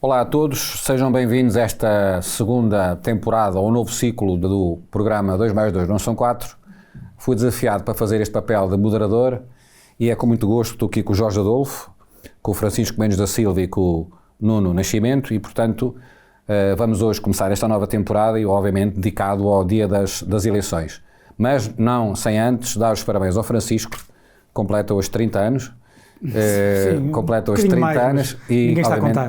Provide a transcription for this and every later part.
Olá a todos, sejam bem-vindos a esta segunda temporada, ou novo ciclo do programa 2+2 não são 4. Fui desafiado para fazer este papel de moderador e é com muito gosto que estou aqui com o Jorge Adolfo, com o Francisco Mendes da Silva e com o Nuno Nascimento e, portanto, vamos hoje começar esta nova temporada e, obviamente, dedicado ao dia das eleições. Mas não sem antes dar os parabéns ao Francisco, completa hoje 30 anos. Sim, completa hoje 30 mais, anos e,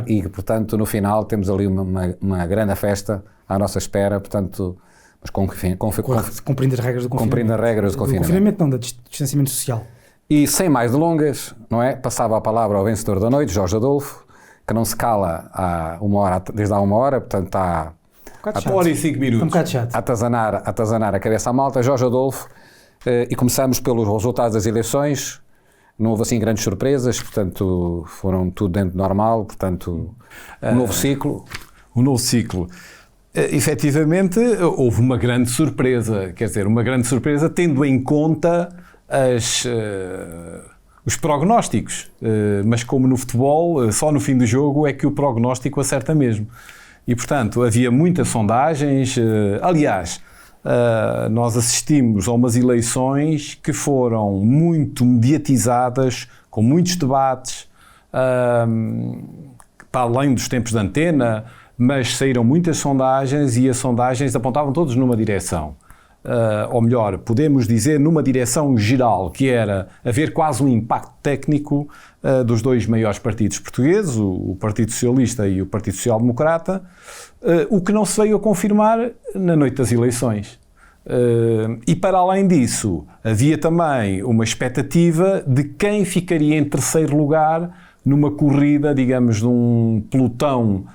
e, portanto, no final temos ali uma grande festa à nossa espera, portanto, mas cumprindo as regras do confinamento. Confinamento não, do distanciamento social. E sem mais delongas, não é? Passava a palavra ao vencedor da noite, Jorge Adolfo, que não se cala desde há uma hora, portanto está há hora e 5 minutos. Um bocado chato. A atazanar a cabeça à malta. Jorge Adolfo, e começamos pelos resultados das eleições. Não houve assim grandes surpresas, portanto foram tudo dentro do normal, portanto um novo ciclo. Um novo ciclo. Efetivamente houve uma grande surpresa, quer dizer, uma grande surpresa tendo em conta os prognósticos, mas como no futebol, só no fim do jogo é que o prognóstico acerta mesmo. E portanto havia muitas sondagens, aliás, nós assistimos a umas eleições que foram muito mediatizadas, com muitos debates, para além dos tempos de antena, mas saíram muitas sondagens e as sondagens apontavam todos numa direção. Ou melhor, podemos dizer numa direção geral, que era haver quase um impacto técnico dos dois maiores partidos portugueses, o Partido Socialista e o Partido Social Democrata, o que não se veio a confirmar na noite das eleições. E para além disso, havia também uma expectativa de quem ficaria em terceiro lugar numa corrida, digamos, de um pelotão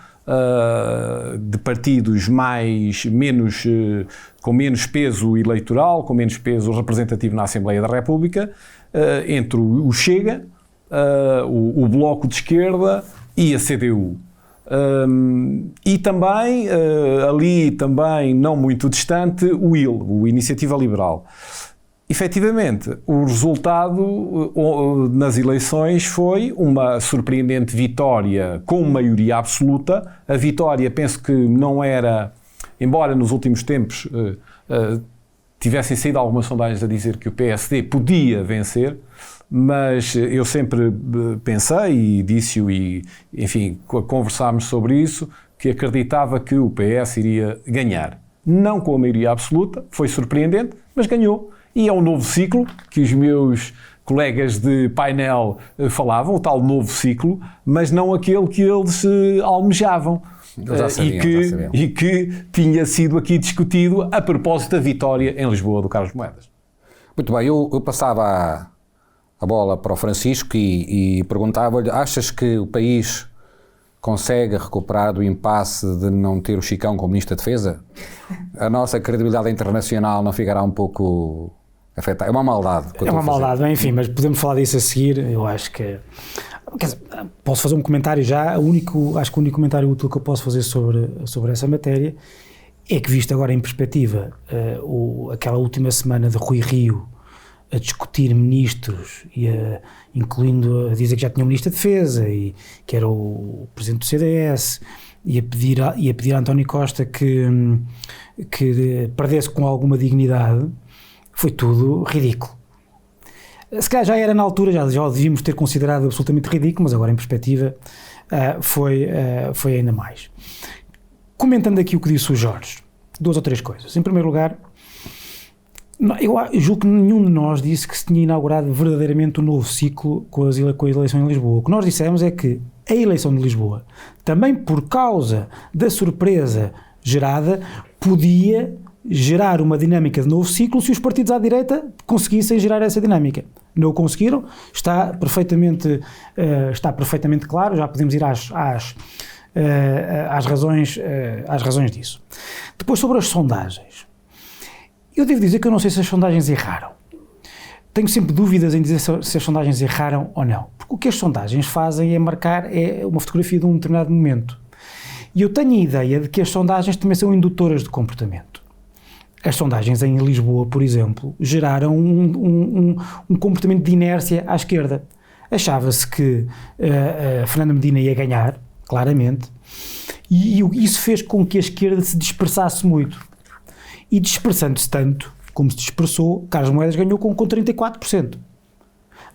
de partidos com menos peso eleitoral, com menos peso representativo na Assembleia da República, entre o Chega, o Bloco de Esquerda e a CDU. E também, ali também não muito distante, o IL, o Iniciativa Liberal. Efetivamente, o resultado nas eleições foi uma surpreendente vitória com maioria absoluta. A vitória, penso que não era, embora nos últimos tempos tivessem saído algumas sondagens a dizer que o PSD podia vencer, mas eu sempre pensei e disse-o e, enfim, conversámos sobre isso, que acreditava que o PS iria ganhar. Não com a maioria absoluta, foi surpreendente, mas ganhou. E é um novo ciclo que os meus colegas de painel falavam, o tal novo ciclo, mas não aquele que eles almejavam. E que tinha sido aqui discutido a propósito da vitória em Lisboa do Carlos Moedas. Muito bem, eu passava a bola para o Francisco e perguntava-lhe, achas que o país consegue recuperar do impasse de não ter o Chicão como Ministro da Defesa? A nossa credibilidade internacional não ficará um pouco afetada? É uma maldade. É uma maldade, bem, enfim, mas podemos falar disso a seguir. Eu acho que... Quer dizer, posso fazer um comentário já. Acho que o único comentário útil que eu posso fazer sobre essa matéria é que, visto agora em perspectiva, aquela última semana de Rui Rio a discutir ministros, incluindo a dizer que já tinha um Ministro da Defesa, e que era o Presidente do CDS, e a pedir a António Costa que perdesse com alguma dignidade, foi tudo ridículo. Se calhar já era na altura, já o devíamos ter considerado absolutamente ridículo, mas agora em perspectiva foi ainda mais. Comentando aqui o que disse o Jorge, 2 ou 3 coisas. Em primeiro lugar, eu julgo que nenhum de nós disse que se tinha inaugurado verdadeiramente um novo ciclo com a eleição em Lisboa. O que nós dissemos é que a eleição de Lisboa, também por causa da surpresa gerada, podia gerar uma dinâmica de novo ciclo se os partidos à direita conseguissem gerar essa dinâmica. Não o conseguiram, está perfeitamente claro, já podemos ir às razões disso. Depois, sobre as sondagens. Eu devo dizer que eu não sei se as sondagens erraram. Tenho sempre dúvidas em dizer se as sondagens erraram ou não. Porque o que as sondagens fazem é marcar uma fotografia de um determinado momento. E eu tenho a ideia de que as sondagens também são indutoras de comportamento. As sondagens em Lisboa, por exemplo, geraram um comportamento de inércia à esquerda. Achava-se que Fernando Medina ia ganhar, claramente, e isso fez com que a esquerda se dispersasse muito. E dispersando-se tanto como se dispersou, Carlos Moedas ganhou com 34%.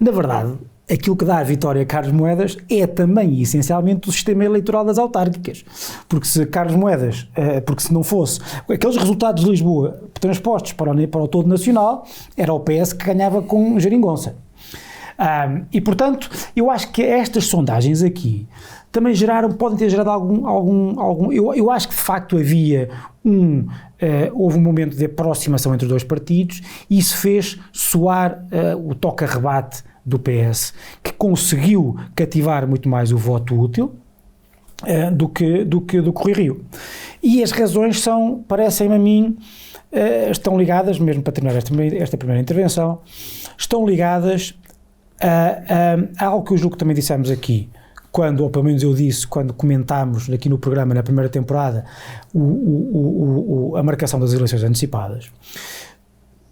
Na verdade, aquilo que dá a vitória a Carlos Moedas é também, essencialmente, o sistema eleitoral das autárquicas. Porque se Carlos Moedas, porque se não fosse aqueles resultados de Lisboa transpostos para o todo nacional, era o PS que ganhava com geringonça. E, portanto, eu acho que estas sondagens aqui também podem ter gerado algum eu acho que de facto houve um momento de aproximação entre os dois partidos e isso fez soar o toque-a-rebate do PS, que conseguiu cativar muito mais o voto útil do que o Rui Rio. E as razões parecem-me a mim, estão ligadas, mesmo para terminar esta primeira intervenção, estão ligadas a algo que eu julgo que também dissemos aqui, ou pelo menos eu disse, quando comentámos aqui no programa, na primeira temporada, a marcação das eleições antecipadas.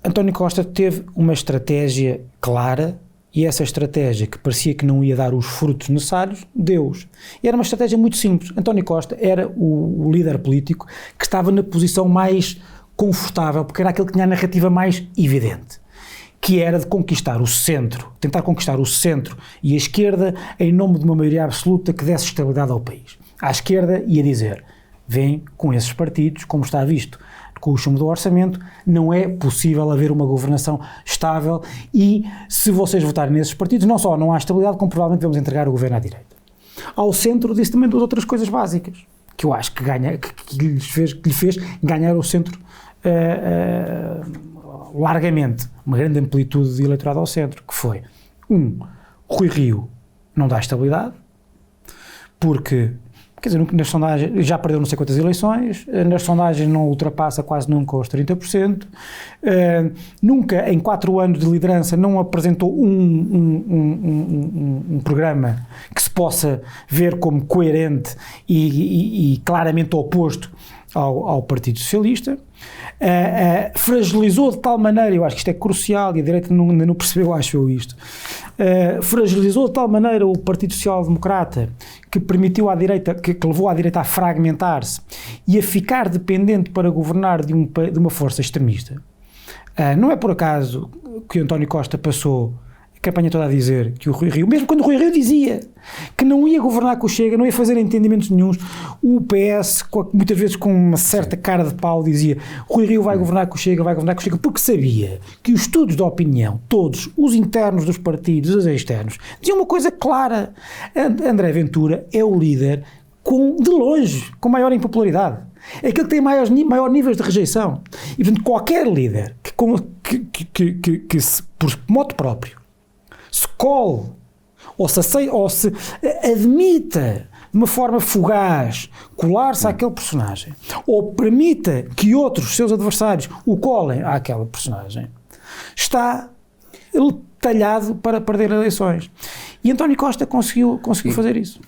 António Costa teve uma estratégia clara e essa estratégia, que parecia que não ia dar os frutos necessários, deu-os. E era uma estratégia muito simples. António Costa era o líder político que estava na posição mais confortável, porque era aquele que tinha a narrativa mais evidente, que era de conquistar o centro, tentar conquistar o centro e a esquerda em nome de uma maioria absoluta que desse estabilidade ao país. À esquerda ia dizer, vem com esses partidos, como está visto, com o chumbo do orçamento, não é possível haver uma governação estável e se vocês votarem nesses partidos, não só não há estabilidade, como provavelmente vamos entregar o governo à direita. Ao centro disse também duas outras coisas básicas, que eu acho que lhe fez ganhar o centro largamente, uma grande amplitude de eleitorado ao centro, que foi, Rui Rio não dá estabilidade, porque, quer dizer, nas sondagens, já perdeu não sei quantas eleições, nas sondagens não ultrapassa quase nunca os 30%, nunca em 4 anos de liderança não apresentou um programa que se possa ver como coerente e claramente oposto ao Partido Socialista, fragilizou de tal maneira, eu acho que isto é crucial e a direita ainda não percebeu, acho eu isto, fragilizou de tal maneira o Partido Social Democrata que permitiu à direita, que levou à direita a fragmentar-se e a ficar dependente para governar de uma força extremista. Não é por acaso que o António Costa passou a campanha toda a dizer que o Rui Rio, mesmo quando o Rui Rio dizia que não ia governar com o Chega, não ia fazer entendimentos nenhuns, o PS, muitas vezes com uma certa cara de pau, dizia Rui Rio vai governar com o Chega, porque sabia que os estudos de opinião, todos, os internos dos partidos, os externos, diziam uma coisa clara, André Ventura é o líder de longe, com maior impopularidade. É aquele que tem maior níveis de rejeição. E, portanto, qualquer líder que por modo próprio, se cole ou se admita de uma forma fugaz colar-se àquele personagem ou permita que outros seus adversários o colem àquela personagem, está talhado para perder eleições. E António Costa conseguiu fazer isso.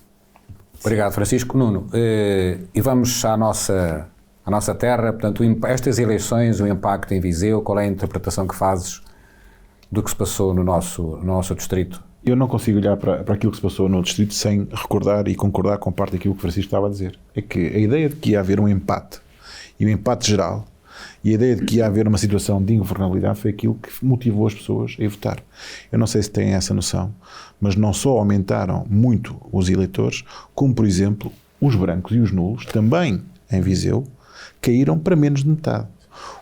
Obrigado, Francisco. Nuno, e vamos à nossa terra, portanto, estas eleições, o impacto em Viseu, qual é a interpretação que fazes do que se passou no nosso distrito? Eu não consigo olhar para aquilo que se passou no distrito sem recordar e concordar com parte daquilo que o Francisco estava a dizer. É que a ideia de que ia haver um empate, e um empate geral, e a ideia de que ia haver uma situação de ingovernabilidade foi aquilo que motivou as pessoas a votar. Eu não sei se têm essa noção, mas não só aumentaram muito os eleitores, como, por exemplo, os brancos e os nulos, também em Viseu, caíram para menos de metade.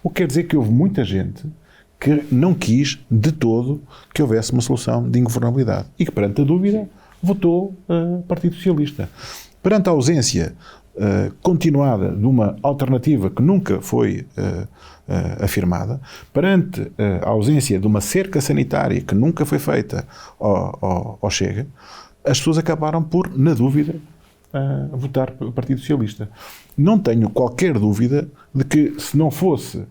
O que quer dizer que houve muita gente que não quis de todo que houvesse uma solução de ingovernabilidade e que, perante a dúvida, votou Partido Socialista. Perante a ausência continuada de uma alternativa que nunca foi afirmada, perante a ausência de uma cerca sanitária que nunca foi feita ao Chega, as pessoas acabaram por, na dúvida, votar pelo Partido Socialista. Não tenho qualquer dúvida de que, se não fosse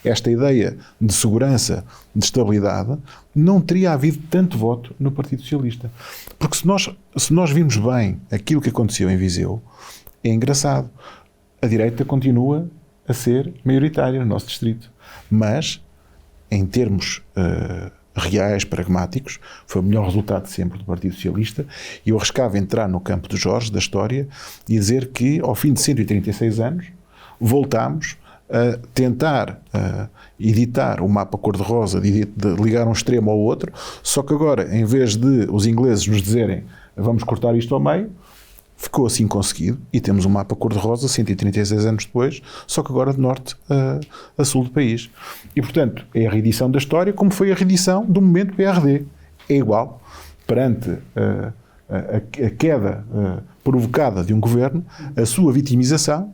esta ideia de segurança, de estabilidade, não teria havido tanto voto no Partido Socialista. Porque se nós vimos bem aquilo que aconteceu em Viseu, é engraçado. A direita continua a ser maioritária no nosso distrito. Mas, em termos reais, pragmáticos. Foi o melhor resultado sempre do Partido Socialista, e eu arriscava entrar no campo do Jorge, da história, e dizer que ao fim de 136 anos voltámos a tentar editar o mapa cor-de-rosa, de ligar um extremo ao outro, só que agora, em vez de os ingleses nos dizerem vamos cortar isto ao meio, ficou assim conseguido, e temos um mapa cor-de-rosa 136 anos depois, só que agora de norte a sul do país. E, portanto, é a reedição da história, como foi a reedição do momento PRD. É igual, perante a queda provocada de um governo, a sua vitimização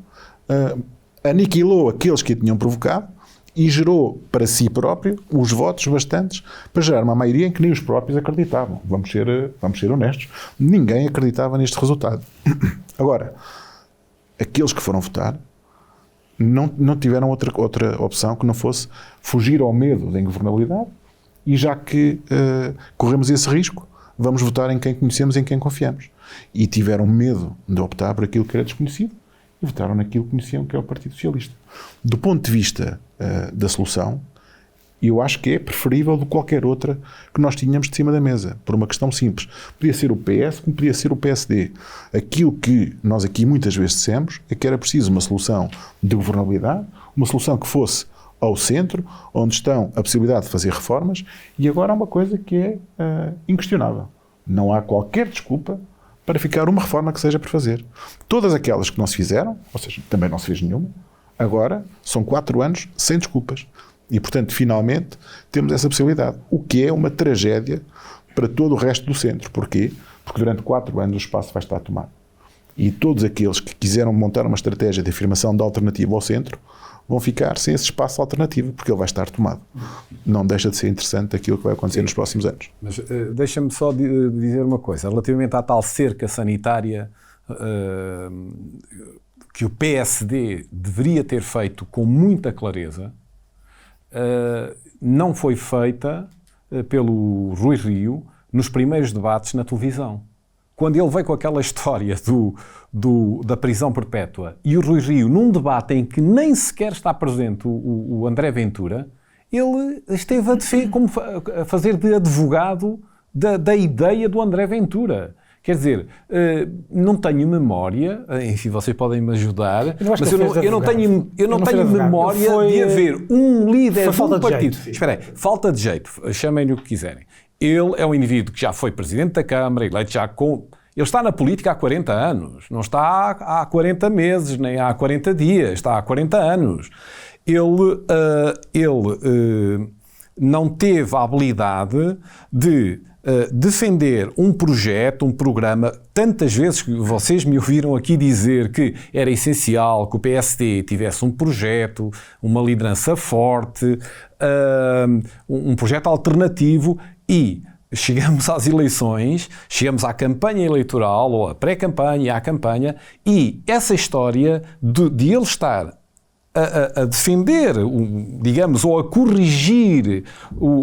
aniquilou aqueles que a tinham provocado e gerou para si próprio os votos bastantes para gerar uma maioria em que nem os próprios acreditavam. Vamos ser honestos. Ninguém acreditava neste resultado. Agora, aqueles que foram votar não tiveram outra opção que não fosse fugir ao medo da ingovernabilidade, e já que corremos esse risco, vamos votar em quem conhecemos, em quem confiamos. E tiveram medo de optar por aquilo que era desconhecido e votaram naquilo que conheciam, que é o Partido Socialista. Do ponto de vista da solução, eu acho que é preferível do que qualquer outra que nós tínhamos de cima da mesa, por uma questão simples. Podia ser o PS, como podia ser o PSD. Aquilo que nós aqui muitas vezes dissemos é que era preciso uma solução de governabilidade, uma solução que fosse ao centro, onde estão a possibilidade de fazer reformas, e agora há uma coisa que é inquestionável. Não há qualquer desculpa para ficar uma reforma que seja por fazer. Todas aquelas que não se fizeram, ou seja, também não se fez nenhuma, agora são 4 anos sem desculpas. E, portanto, finalmente temos essa possibilidade. O que é uma tragédia para todo o resto do centro. Porquê? Porque durante 4 anos o espaço vai estar tomado. E todos aqueles que quiseram montar uma estratégia de afirmação da alternativa ao centro vão ficar sem esse espaço alternativo, porque ele vai estar tomado. Não deixa de ser interessante aquilo que vai acontecer nos próximos anos. Mas deixa-me só dizer uma coisa. Relativamente à tal cerca sanitária que o PSD deveria ter feito com muita clareza, não foi feita pelo Rui Rio nos primeiros debates na televisão. Quando ele veio com aquela história da prisão perpétua, e o Rui Rio, num debate em que nem sequer está presente o André Ventura, ele esteve a fazer de advogado da ideia do André Ventura. Quer dizer, não tenho memória, enfim, vocês podem me ajudar, mas eu não tenho memória de haver um líder de um partido. Espera aí, falta de jeito, chamem-lhe o que quiserem. Ele é um indivíduo que já foi Presidente da Câmara, eleito já com... Ele está na política há 40 anos, não está há 40 meses, nem há 40 dias, está há 40 anos. Ele não teve a habilidade de defender um projeto, um programa. Tantas vezes que vocês me ouviram aqui dizer que era essencial que o PSD tivesse um projeto, uma liderança forte, um projeto alternativo, e chegamos às eleições, chegamos à campanha eleitoral, ou à pré-campanha, à campanha, e essa história de ele estar a defender, digamos, ou a corrigir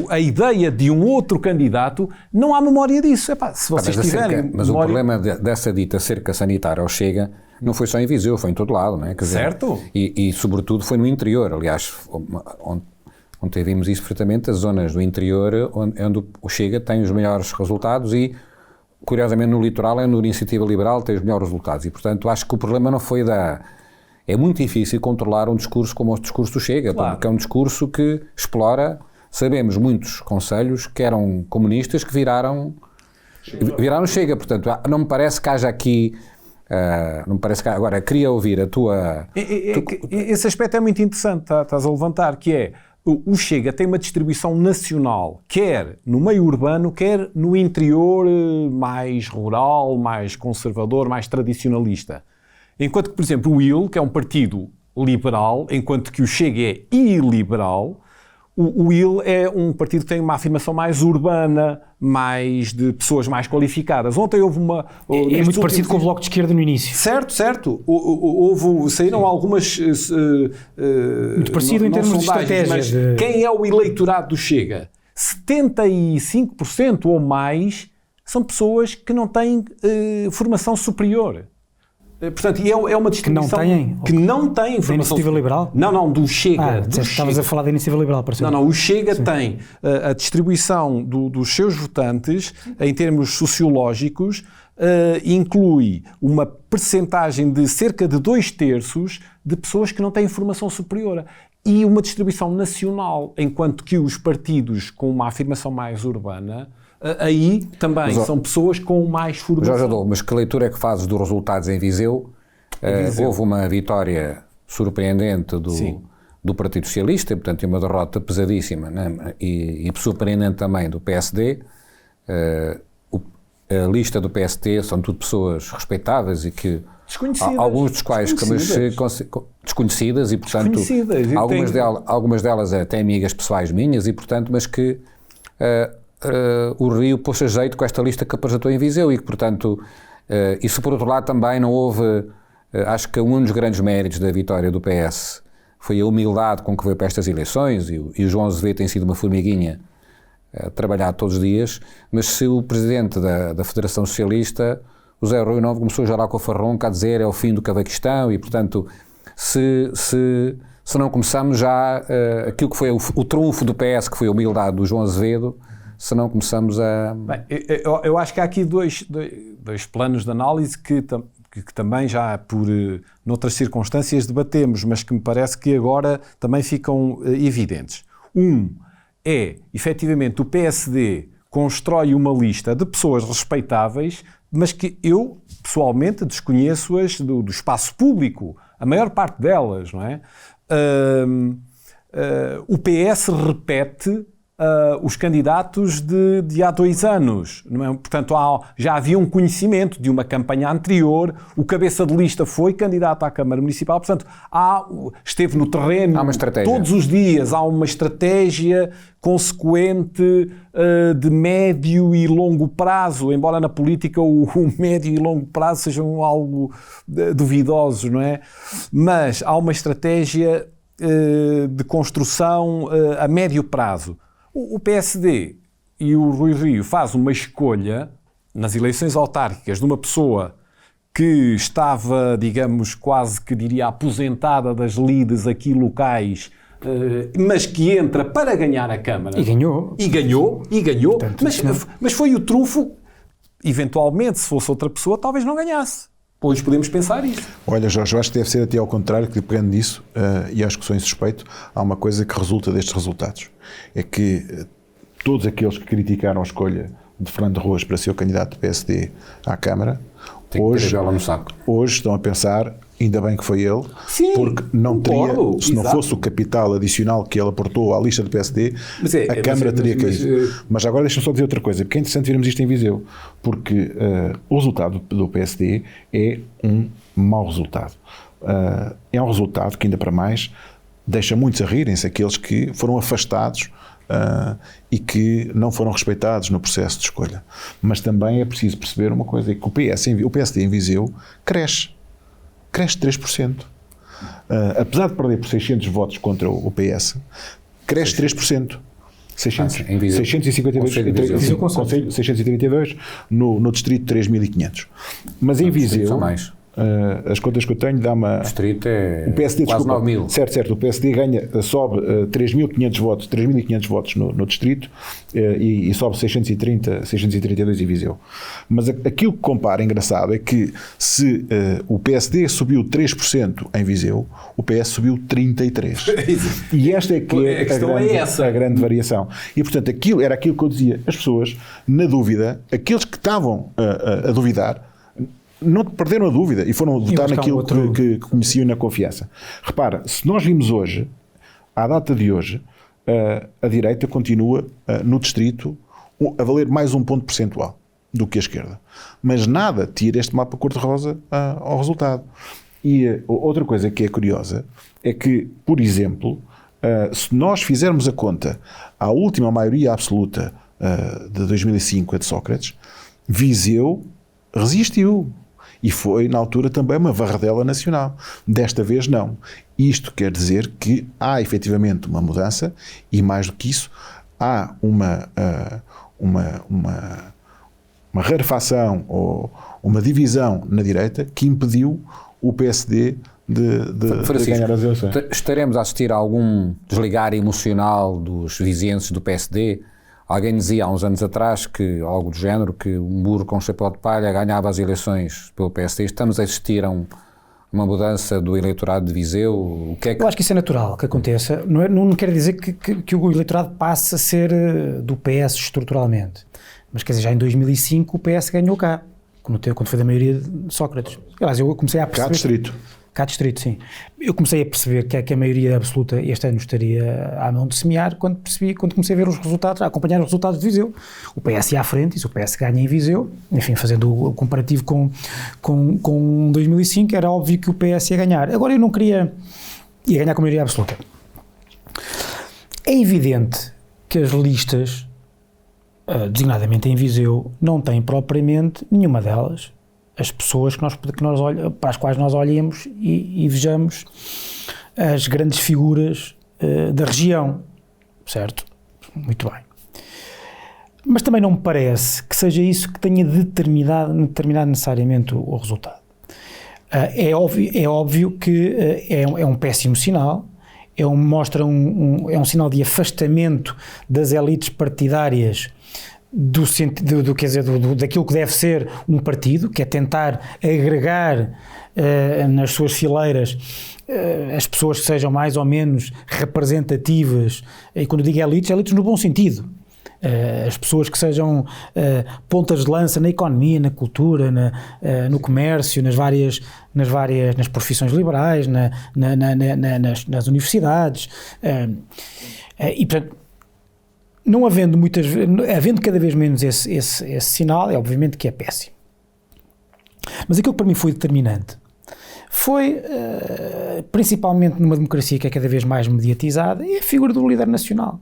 a ideia de um outro candidato, não há memória disso. Epá, se vocês tiverem mas o problema dessa dita cerca sanitária ao Chega não foi só em Viseu, foi em todo lado, não é? Quer dizer, certo. E sobretudo foi no interior, aliás, onde vimos isso perfeitamente, as zonas do interior onde o Chega tem os melhores resultados e, curiosamente, no litoral é no Iniciativa Liberal tem os melhores resultados. E, portanto, acho que o problema não foi É muito difícil controlar um discurso como o discurso do Chega, claro, porque é um discurso que explora, sabemos, muitos concelhos que eram comunistas que viraram Chega. Portanto, não me parece que haja aqui... Agora, queria ouvir a tua... Esse aspecto é muito interessante, estás a levantar, que é... O Chega tem uma distribuição nacional, quer no meio urbano, quer no interior mais rural, mais conservador, mais tradicionalista. Enquanto que, por exemplo, o IL, que é um partido liberal, enquanto que o Chega é iliberal, o IL é um partido que tem uma afirmação mais urbana, mais de pessoas mais qualificadas. Ontem houve uma... É muito parecido com o Bloco de Esquerda no início. Certo. Saíram algumas... muito parecido em termos de estratégia. Mas quem é o eleitorado do Chega? 75% ou mais são pessoas que não têm formação superior. Portanto, e é uma distribuição que não tem informação. Da Iniciativa Liberal? Não, do Chega. Estavas a falar da Iniciativa Liberal, parece. Não, o Chega tem a distribuição dos seus votantes, em termos sociológicos, inclui uma percentagem de cerca de 2/3 de pessoas que não têm formação superior. E uma distribuição nacional, enquanto que os partidos com uma afirmação mais urbana, aí também são pessoas com mais formação. Jorge Adolfo, mas que leitura é que fazes dos resultados em Viseu? Houve uma vitória surpreendente do Partido Socialista, portanto, uma derrota pesadíssima, né? e surpreendente também do PSD. A lista do PST são tudo pessoas respeitáveis e que alguns dos quais desconhecidas e portanto algumas delas até amigas pessoais minhas e portanto, mas que o Rio pôs a jeito com esta lista que apresentou em Viseu e que portanto isso por outro lado também não houve, acho que um dos grandes méritos da vitória do PS foi a humildade com que veio para estas eleições e o João Azevedo tem sido uma formiguinha a trabalhar todos os dias, mas se o presidente da Federação Socialista, o Zé Rui Novo, começou já lá com a farronca a dizer é o fim do Cavaquistão e, portanto, se não começamos já aquilo que foi o trunfo do PS, que foi a humildade do João Azevedo, se não começamos a... Bem, eu acho que há aqui dois planos de análise que também já por noutras circunstâncias debatemos, mas que me parece que agora também ficam evidentes. É, efetivamente, o PSD constrói uma lista de pessoas respeitáveis, mas que eu, pessoalmente, desconheço-as do espaço público, a maior parte delas, não é? O PS repete os candidatos de há 2 anos, não é? Portanto, já havia um conhecimento de uma campanha anterior, o cabeça de lista foi candidato à Câmara Municipal, portanto, esteve no terreno todos os dias, há uma estratégia consequente de médio e longo prazo, embora na política o médio e longo prazo sejam algo duvidosos, não é? Mas há uma estratégia de construção a médio prazo. O PSD e o Rui Rio faz uma escolha nas eleições autárquicas de uma pessoa que estava, digamos, quase que diria aposentada das lides aqui locais, mas que entra para ganhar a Câmara. E ganhou. Portanto, mas foi o trunfo, eventualmente, se fosse outra pessoa, talvez não ganhasse. Pois podemos pensar isso. Olha, Jorge, eu acho que deve ser até ao contrário, que depende disso, e acho que sou insuspeito, há uma coisa que resulta destes resultados. É que todos aqueles que criticaram a escolha de Fernando Roas para ser o candidato do PSD à Câmara, hoje estão a pensar, ainda bem que foi ele, sim, porque não teria, se não fosse o capital adicional que ele aportou à lista do PSD, a Câmara teria caído. Mas agora deixa-me só dizer outra coisa, porque é interessante vermos isto em Viseu, porque o resultado do PSD é um mau resultado. É um resultado que, ainda para mais, deixa muitos a rirem-se, aqueles que foram afastados e que não foram respeitados no processo de escolha. Mas também é preciso perceber uma coisa, é que o PSD em Viseu cresce 3%. Apesar de perder por 600 votos contra o PS, cresce 3%. 632 no distrito 3.500. Mas em Viseu, as contas que eu tenho dá uma... O distrito é o PSD, quase 9.000. Certo. O PSD sobe 3.500 votos, 3.500 votos no distrito e sobe 632 em Viseu. Mas aquilo que compara, engraçado, é que se o PSD subiu 3% em Viseu, o PS subiu 33%. E esta é que é a grande variação. E, portanto, era aquilo que eu dizia. As pessoas, na dúvida, aqueles que estavam a duvidar, não perderam a dúvida e foram votar naquilo que conheciam na confiança. Repara, se nós vimos hoje, à data de hoje, a direita continua no distrito a valer mais um ponto percentual do que a esquerda. Mas nada tira este mapa cor-de-rosa ao resultado. E outra coisa que é curiosa é que, por exemplo, se nós fizermos a conta à última maioria absoluta de 2005, a de Sócrates, Viseu resistiu. E foi, na altura, também uma varredela nacional. Desta vez, não. Isto quer dizer que há, efetivamente, uma mudança uma rarefação ou uma divisão na direita que impediu o PSD de ganhar as eleições. Estaremos a assistir a algum desligar emocional dos vizinhenses do PSD? Alguém dizia há uns anos atrás, que algo do género, que um burro com chapéu de palha ganhava as eleições pelo PSD. Estamos a assistir a uma mudança do eleitorado de Viseu? O que é que... Eu acho que isso é natural que aconteça. Não quer dizer que o eleitorado passe a ser do PS estruturalmente. Mas quer dizer, já em 2005 o PS ganhou cá, quando foi da maioria de Sócrates. Aliás, eu comecei a perceber... Cá distrito, sim. Eu comecei a perceber que a maioria absoluta este ano estaria à mão de semear quando comecei a ver os resultados, a acompanhar os resultados de Viseu. O PS ia à frente, e se o PS ganha em Viseu, enfim, fazendo o comparativo com 2005, era óbvio que o PS ia ganhar. Agora eu não queria... ia ganhar com a maioria absoluta. É evidente que as listas, designadamente em Viseu, não têm propriamente nenhuma delas as pessoas para as quais nós olhemos e vejamos as grandes figuras da região, certo? Muito bem. Mas também não me parece que seja isso que tenha determinado necessariamente o resultado. É óbvio que é um péssimo sinal, mostra é um sinal de afastamento das elites partidárias daquilo que deve ser um partido, que é tentar agregar nas suas fileiras as pessoas que sejam mais ou menos representativas, e quando digo elites no bom sentido, as pessoas que sejam pontas de lança na economia, na cultura, no comércio, nas profissões liberais, nas universidades, e portanto, não havendo cada vez menos esse sinal, é obviamente que é péssimo. Mas aquilo que para mim foi determinante foi, principalmente numa democracia que é cada vez mais mediatizada, é a figura do líder nacional.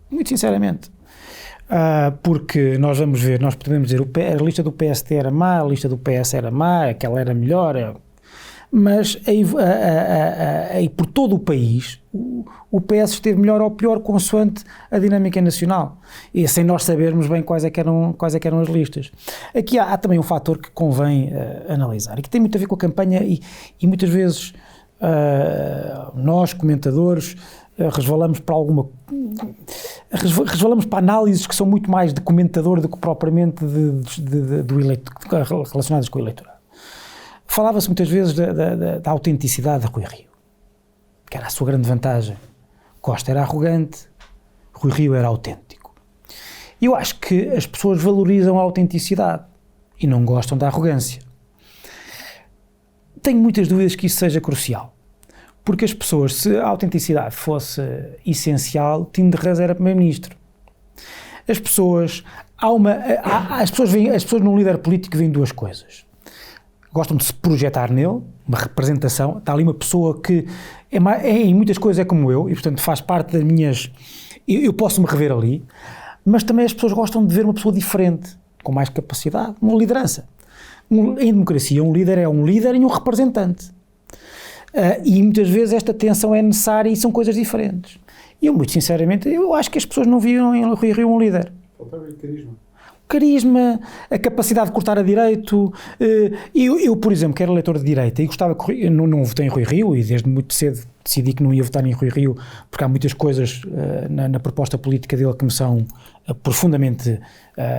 Muito sinceramente. Porque nós podemos dizer, a lista do PSD era má, a lista do PS era má, aquela era melhor, mas aí por todo o país o PS esteve melhor ou pior consoante a dinâmica nacional, e sem nós sabermos bem quais é que eram as listas. Aqui há também um fator que convém analisar, e que tem muito a ver com a campanha, e muitas vezes nós, comentadores, resvalamos para análises que são muito mais de comentador do que propriamente relacionadas com o eleitorado. Falava-se muitas vezes da autenticidade de Rui Rio, que era a sua grande vantagem. Costa era arrogante, Rui Rio era autêntico. E eu acho que as pessoas valorizam a autenticidade e não gostam da arrogância. Tenho muitas dúvidas que isso seja crucial, porque as pessoas, se a autenticidade fosse essencial, Tino de Rãs era primeiro-ministro. As pessoas num líder político veem duas coisas. Gostam de se projetar nele, uma representação, está ali uma pessoa que em muitas coisas é como eu, e portanto faz parte das minhas... Eu posso me rever ali, mas também as pessoas gostam de ver uma pessoa diferente, com mais capacidade, uma liderança. Em democracia, um líder é um líder e um representante. E muitas vezes esta tensão é necessária e são coisas diferentes. E eu, muito sinceramente, eu acho que as pessoas não viam em Rui Rio um líder. Faltava-lhe carisma, a capacidade de cortar a direito. Eu, por exemplo, que era eleitor de direita e gostava que não votei em Rui Rio, e desde muito cedo decidi que não ia votar em Rui Rio, porque há muitas coisas na proposta política dele que me são profundamente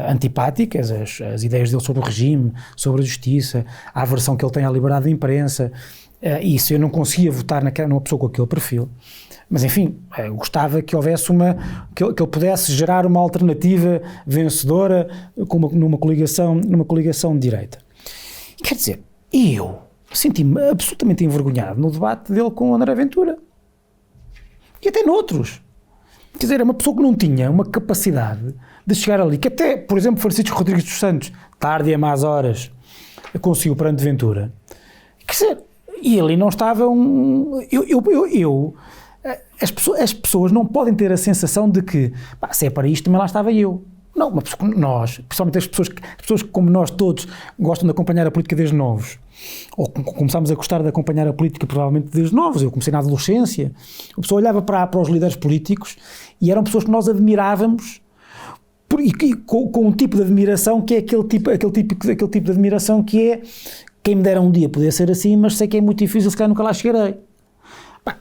antipáticas, as ideias dele sobre o regime, sobre a justiça, a aversão que ele tem à liberdade de imprensa, isso eu não conseguia votar numa pessoa com aquele perfil. Mas enfim, eu gostava que houvesse que ele pudesse gerar uma alternativa vencedora numa coligação de direita. Quer dizer, eu senti-me absolutamente envergonhado no debate dele com o André Ventura. E até noutros. Quer dizer, é uma pessoa que não tinha uma capacidade de chegar ali, que até, por exemplo, Francisco Rodrigues dos Santos, tarde e a más horas, conseguiu perante Ventura. Quer dizer, e ali não estava as pessoas não podem ter a sensação de que, se é para isto, também lá estava eu. Não, mas nós, principalmente as pessoas que, como nós todos, gostam de acompanhar a política desde novos, ou começámos a gostar de acompanhar a política provavelmente desde novos, eu comecei na adolescência, a pessoa olhava para os líderes políticos e eram pessoas que nós admirávamos com um tipo de admiração que é aquele tipo de admiração que é quem me dera um dia poder ser assim, mas sei que é muito difícil, se calhar nunca lá chegarei.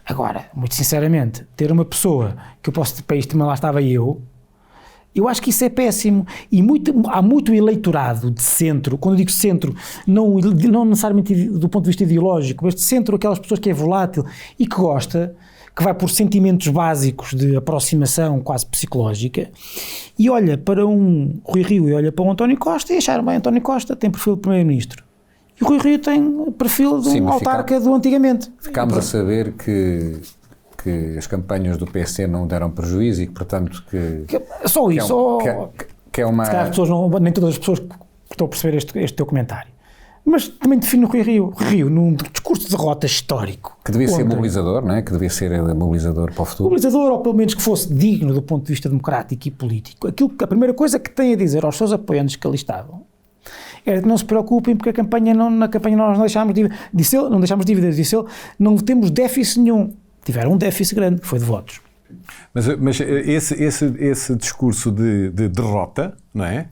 Agora, muito sinceramente, ter uma pessoa que eu posso, para isto também lá estava eu acho que isso é péssimo. E há muito eleitorado de centro, quando eu digo centro, não necessariamente do ponto de vista ideológico, mas de centro, aquelas pessoas que é volátil e que gosta, que vai por sentimentos básicos de aproximação quase psicológica, e olha para um Rui Rio e olha para um António Costa e acharam bem, António Costa tem perfil de primeiro-ministro. E o Rui Rio tem perfil de um autarca do antigamente. Ficámos a saber que as campanhas do PC não deram prejuízo e que, portanto, só isso. Que é uma... As pessoas nem todas as pessoas que estão a perceber este teu comentário. Mas também define o Rui Rio num discurso de derrota histórico. Que devia ser mobilizador, não é? Que devia ser mobilizador para o futuro. Mobilizador, ou pelo menos que fosse digno do ponto de vista democrático e político. A primeira coisa que tem a dizer aos seus apoiantes que ali estavam era que não se preocupem porque na campanha nós não deixámos dívidas, disse ele, não temos déficit nenhum. Tiveram um déficit grande, que foi de votos. Mas esse discurso de derrota, não é?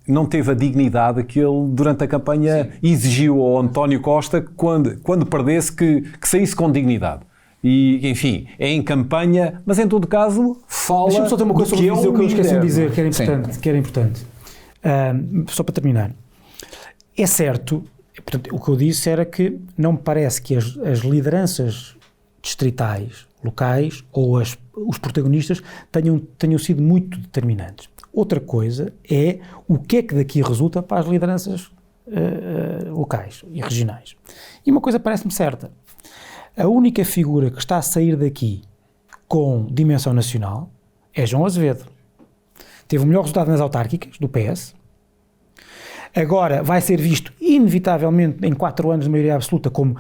Não teve a dignidade que ele, durante a campanha, exigiu ao António Costa quando perdesse que saísse com dignidade. E, enfim, é em campanha, mas em todo caso fala. Deixa-me só ter uma coisa sobre o que eu esqueci de dizer, que era importante. Só para terminar. É certo, portanto, o que eu disse era que não me parece que as lideranças distritais, locais, ou os protagonistas tenham sido muito determinantes. Outra coisa é o que é que daqui resulta para as lideranças locais e regionais. E uma coisa parece-me certa. A única figura que está a sair daqui com dimensão nacional é João Azevedo. Teve o melhor resultado nas autárquicas, do PS. Agora vai ser visto, inevitavelmente, em 4 anos de maioria absoluta, como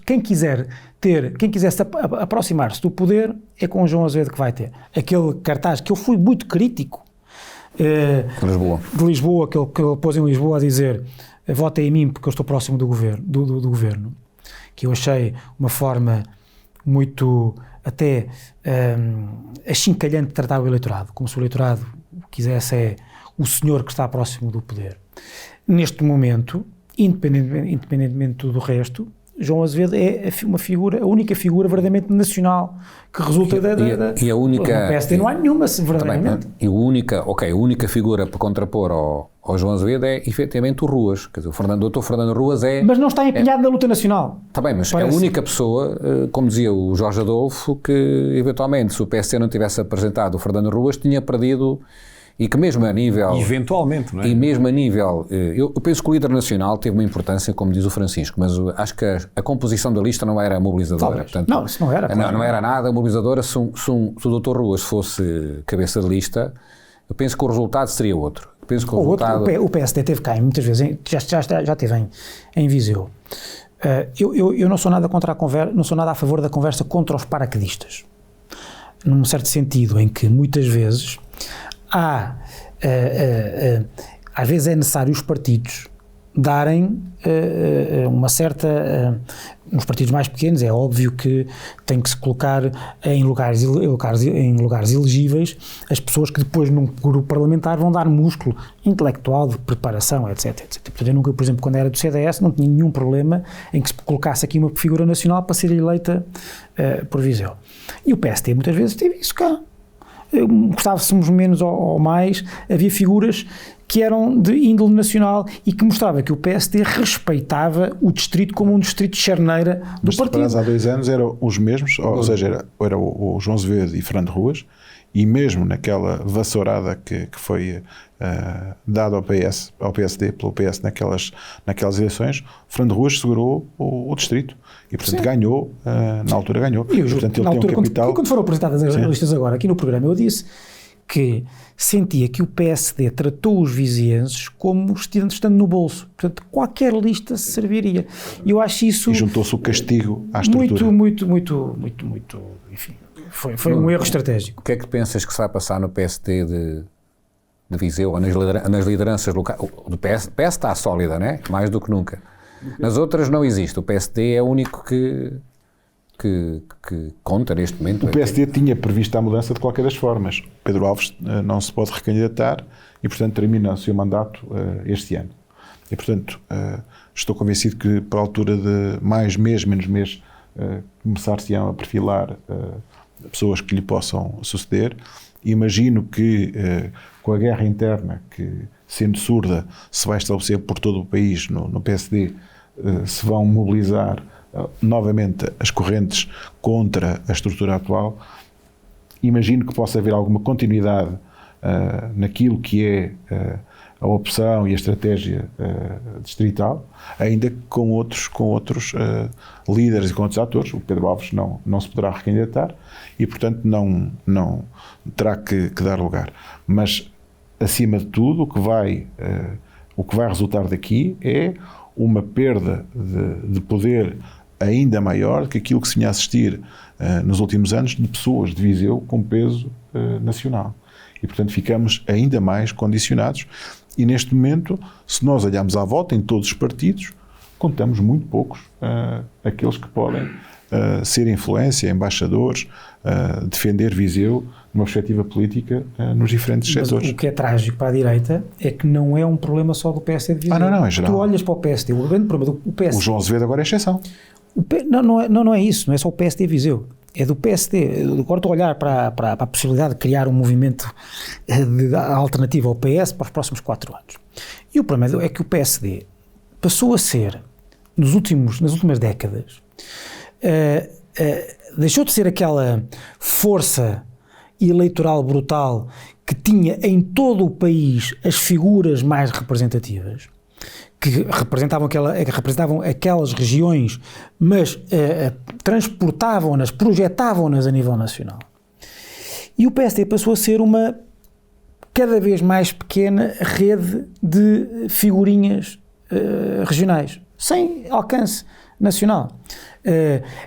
quem quiser aproximar-se do poder, é com o João Azevedo que vai ter. Aquele cartaz que eu fui muito crítico de Lisboa, que ele pôs em Lisboa a dizer votem em mim porque eu estou próximo do governo, que eu achei uma forma muito até achincalhante de tratar o eleitorado, como se o eleitorado quisesse o senhor que está próximo do poder. Neste momento, independentemente do resto, João Azevedo é a única figura verdadeiramente nacional que resulta e a única... No PSD não há nenhuma, verdadeiramente. Também, a única figura para contrapor ao João Azevedo é, efetivamente, o Ruas. Quer dizer, o Dr. Fernando Ruas é... Mas não está empenhado na luta nacional. Está bem, mas parece. É a única pessoa, como dizia o Jorge Adolfo, que, eventualmente, se o PSD não tivesse apresentado o Fernando Ruas, tinha perdido... E que mesmo a nível... Eventualmente, não é? E mesmo a nível... Eu penso que o líder nacional teve uma importância, como diz o Francisco, mas acho que a composição da lista não era mobilizadora. Portanto, não, isso não era. Claro. Não era nada mobilizadora. Se o Dr. Ruas fosse cabeça de lista, eu penso que o resultado seria outro. Penso que o PSD teve cá muitas vezes, já teve em Viseu. Eu não sou nada não sou nada a favor da conversa contra os paraquedistas. Num certo sentido, em que muitas vezes... às vezes é necessário os partidos darem uma certa... nos partidos mais pequenos é óbvio que tem que se colocar em lugares elegíveis as pessoas que depois num grupo parlamentar vão dar músculo intelectual, de preparação, etc. Portanto, eu nunca, por exemplo, quando era do CDS, não tinha nenhum problema em que se colocasse aqui uma figura nacional para ser eleita por Viseu. E o PSD muitas vezes teve isso cá. Gostávamos menos ou mais, havia figuras que eram de índole nacional e que mostrava que o PSD respeitava o distrito como um distrito de charneira do partido. Mas há 2 anos eram os mesmos, ou seja, era o João Azevedo e Fernando Ruas, e mesmo naquela vassourada que foi dada ao PSD, pelo PS naquelas eleições, Fernando Ruas segurou o distrito e, portanto, ganhou, na altura ganhou. E portanto, ele tem um capital... Quando foram apresentadas as listas agora, aqui no programa, eu disse que sentia que o PSD tratou os vizienses como estando no bolso. Portanto, qualquer lista se serviria. E eu acho isso... E juntou-se o castigo à estrutura. Muito, enfim, foi um erro estratégico. O que é que pensas que se vai passar no PSD de Viseu, ou nas lideranças locais? O PS está sólida, não é? Mais do que nunca. Nas outras não existe. O PSD é o único que que conta neste momento? O PSD tinha previsto a mudança de qualquer das formas. Pedro Alves não se pode recandidatar e, portanto, termina o seu mandato este ano. E, portanto, estou convencido que, para a altura de mais mês, menos mês, começar-se-ão a perfilar pessoas que lhe possam suceder. Imagino que, com a guerra interna, que, sendo surda, se vai estabelecer por todo o país, no PSD, se vão mobilizar novamente as correntes contra a estrutura atual. Imagino que possa haver alguma continuidade naquilo que é a opção e a estratégia distrital, ainda com outros líderes e com outros atores. O Pedro Alves não se poderá recandidatar e, portanto, não terá que dar lugar. Mas, acima de tudo, o que vai resultar daqui é uma perda de poder ainda maior que aquilo que se vinha a assistir nos últimos anos de pessoas de Viseu com peso nacional. E, portanto, ficamos ainda mais condicionados e, neste momento, se nós olharmos à volta em todos os partidos, contamos muito poucos aqueles que podem ser influência, embaixadores, defender Viseu numa perspectiva política nos diferentes setores. O que é trágico para a direita é que não é um problema só do PSD de Viseu. Não, é geral. Tu olhas para o PSD, o grande problema do PSD... O João Azevedo agora é exceção. Não é isso, não é só o PSD Viseu. É do PSD. Agora estou a olhar para a possibilidade de criar um movimento de alternativa ao PS para os próximos 4 anos. E o problema é que o PSD passou a ser, nas últimas décadas, deixou de ser aquela força eleitoral brutal que tinha em todo o país as figuras mais representativas, que representavam aquelas regiões, mas transportavam-nas, projetavam-nas a nível nacional. E o PSD passou a ser uma cada vez mais pequena rede de figurinhas regionais, sem alcance nacional,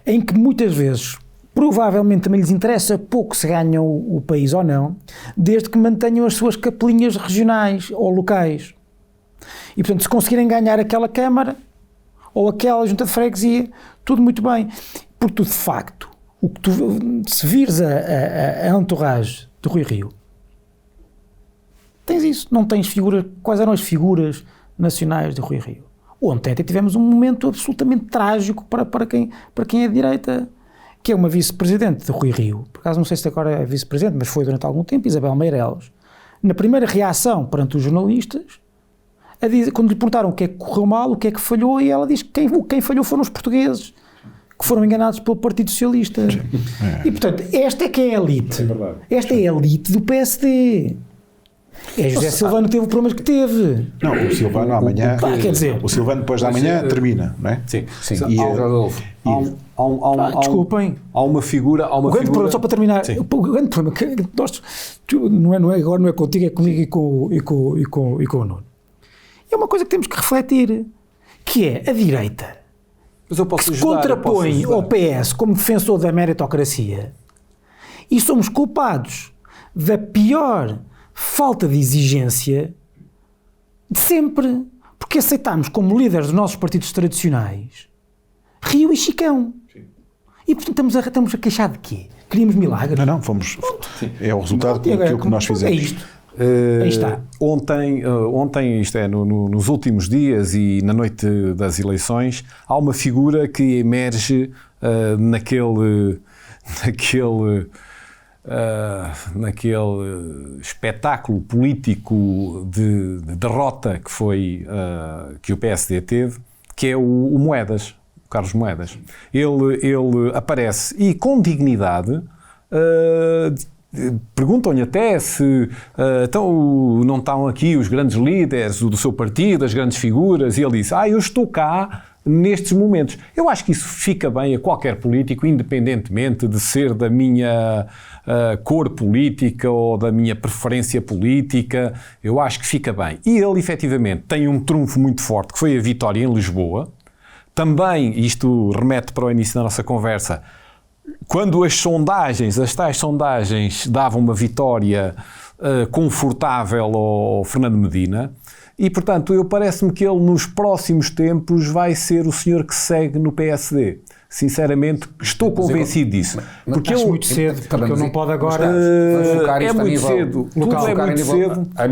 em que muitas vezes provavelmente também lhes interessa pouco se ganham o país ou não, desde que mantenham as suas capelinhas regionais ou locais. E, portanto, se conseguirem ganhar aquela Câmara ou aquela Junta de Freguesia, tudo muito bem. Porque tu, de facto, se vires a entourage do Rui Rio, tens isso. Não tens figuras. Quais eram as figuras nacionais do Rui Rio? Ontem até tivemos um momento absolutamente trágico para quem é de direita, que é uma vice-presidente do Rui Rio. Por acaso não sei se agora é vice-presidente, mas foi durante algum tempo, Isabel Meireles. Na primeira reação perante os jornalistas, quando lhe perguntaram o que é que correu mal, o que é que falhou, e ela diz que quem falhou foram os portugueses, que foram enganados pelo Partido Socialista. E, portanto, esta é que é a elite. Esta é a elite do PSD. José Silvano teve o problema que teve. Não, o Silvano amanhã... quer dizer... O Silvano depois da manhã termina, não é? Sim. Desculpem. Há uma figura... O grande problema, só para terminar, o grande problema que nós... Agora não é contigo, é comigo e com o Nuno. É uma coisa que temos que refletir, que é a direita, mas eu posso que se contrapõe ao PS como defensor da meritocracia, e somos culpados da pior falta de exigência de sempre, porque aceitámos como líderes dos nossos partidos tradicionais Rio e Chicão. Sim. E portanto estamos a queixar de quê? Queríamos milagres? Não, fomos... É o resultado daquilo que nós fizemos. É isto. Aí está. Ontem, isto é, nos últimos dias e na noite das eleições, há uma figura que emerge naquele espetáculo político de derrota que foi que o PSD teve, que é o Moedas, o Carlos Moedas. Ele aparece e com dignidade perguntam-lhe até se então não estão aqui os grandes líderes do seu partido, as grandes figuras, e ele diz, eu estou cá nestes momentos. Eu acho que isso fica bem a qualquer político, independentemente de ser da minha cor política ou da minha preferência política, eu acho que fica bem. E ele, efetivamente, tem um trunfo muito forte, que foi a vitória em Lisboa. Também, isto remete para o início da nossa conversa, quando as tais sondagens davam uma vitória confortável ao Fernando Medina, e portanto parece-me que ele nos próximos tempos vai ser o senhor que segue no PSD. sinceramente, estou convencido disso. Porque acho muito cedo, porque eu não pode agora... É muito cedo. Local. É muito cedo. A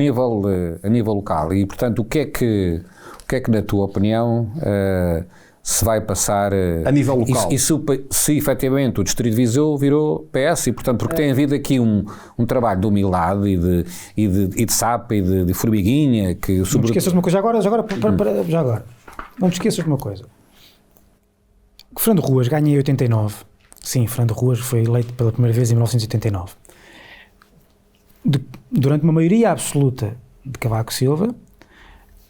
nível local. E, portanto, o que é que na tua opinião, se vai passar... A nível local. E se efetivamente o Distrito de Viseu virou PS, e, portanto, porque tem havido aqui um trabalho de humildade e de sapa e de formiguinha, que... Não te esqueças de uma coisa, já agora. Não te esqueças de uma coisa. Fernando Ruas ganha em 89. Sim, Fernando Ruas foi eleito pela primeira vez em 1989. Durante uma maioria absoluta de Cavaco Silva,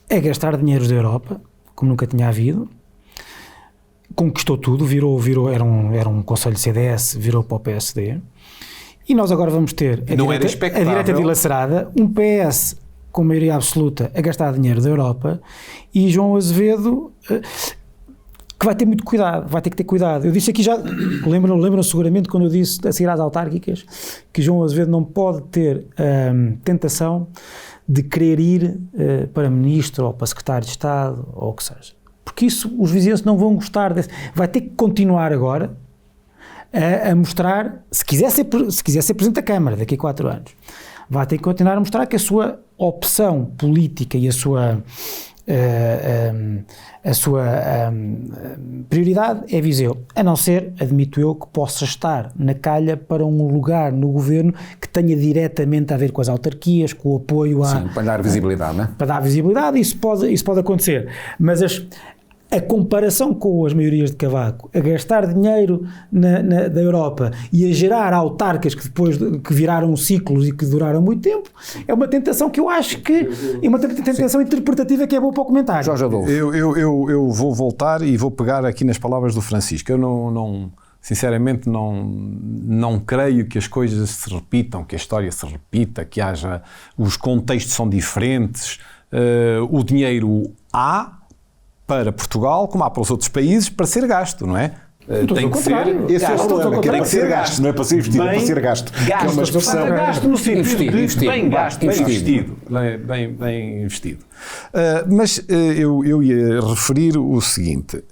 a gastar dinheiros da Europa, como nunca tinha havido, conquistou tudo, virou era um conselho de CDS, virou para o PSD, e nós agora vamos ter a direita dilacerada, um PS com maioria absoluta a gastar dinheiro da Europa, e João Azevedo que vai ter muito cuidado, vai ter que ter cuidado. Eu disse aqui já, lembram seguramente quando eu disse a seguir às autárquicas que João Azevedo não pode ter tentação de querer ir para ministro ou para secretário de Estado ou o que seja, porque isso os vizinhos não vão gostar desse. Vai ter que continuar agora a mostrar, se quiser ser Presidente da Câmara daqui a 4 anos, vai ter que continuar a mostrar que a sua opção política e a sua prioridade é Viseu, a não ser, admito eu, que possa estar na calha para um lugar no governo que tenha diretamente a ver com as autarquias, com o apoio a... Sim, para dar visibilidade, não é? Para dar visibilidade, isso pode acontecer, mas a comparação com as maiorias de Cavaco, a gastar dinheiro da Europa e a gerar autarcas que depois que viraram ciclos e que duraram muito tempo, é uma tentação que eu acho que é uma tentação interpretativa que é boa para o comentário. Jorge Adolfo. Eu vou voltar e vou pegar aqui nas palavras do Francisco. Eu sinceramente não creio que as coisas se repitam, que a história se repita, que haja... Os contextos são diferentes, o dinheiro há para Portugal, como há para os outros países, para ser gasto, não é? Tem que ser esse é o problema, que tem que ser gasto, não é para ser investido, é para ser gasto. Que é uma expressão. Gasto no sentido de bem gasto, bem investido. Mas eu ia referir o seguinte,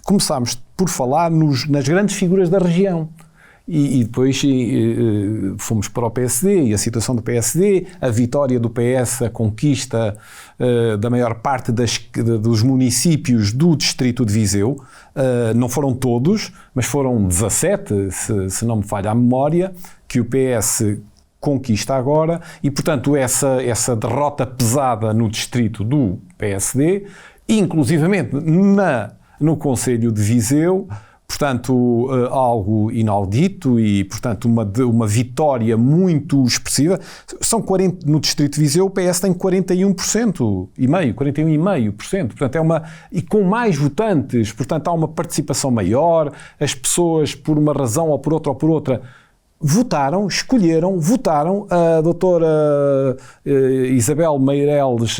começámos por falar nas grandes figuras da região. E depois fomos para o PSD e a situação do PSD, a vitória do PS, a conquista da maior parte dos municípios do distrito de Viseu. Não foram todos, mas foram 17, se não me falha a memória, que o PS conquista agora, e portanto essa derrota pesada no distrito do PSD, inclusivamente no Conselho de Viseu. Portanto, algo inaudito e, portanto, uma vitória muito expressiva. No Distrito de Viseu o PS tem 41,5%. Portanto, e com mais votantes, portanto, há uma participação maior, as pessoas, por uma razão ou por outra, votaram a doutora Isabel Meireles